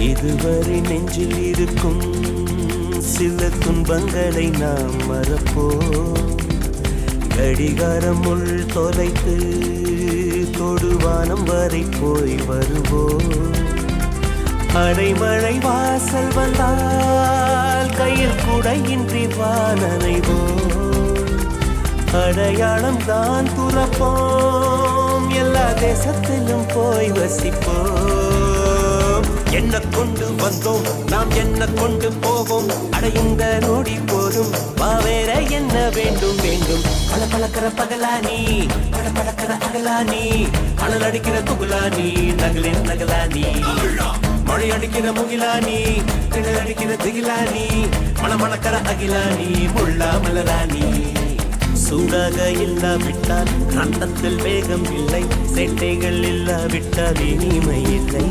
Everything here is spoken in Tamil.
இதுவரை நெஞ்சில் இருக்கும் சில துன்பங்களை நாம் மறப்போம். கடிகாரம் உள் தொலைத்து தொடுவானம் வரை போய் வருவோம். அடைமழை வாசல் வந்தால் கையில் குடையின்றி வானனைவோம். அடையாளம் தான் துறப்போம், எல்லா தேசத்திலும் போய் வசிப்போம். என்ன கொண்டு வந்தோம் நாம் என்ன கொண்டு போவோம், அடைந்த நோடி போதும் வேற என்ன வேண்டும் வேண்டும். பல பழக்கிற பகலானி பட பழக்கிற அகலானி, அனல் அடிக்கிற துகுலானி நகலின் நகலானி, மழை அடிக்கிற முகிலானி திணல் அடிக்கிற திகிலானி, மணமணக்கிற அகிலானி முள்ளா மலராணி. சூடாக இல்லாவிட்டால் ரத்தத்தில் வேகம் இல்லை, சேட்டைகள் இல்லாவிட்டால் இனிமை இல்லை.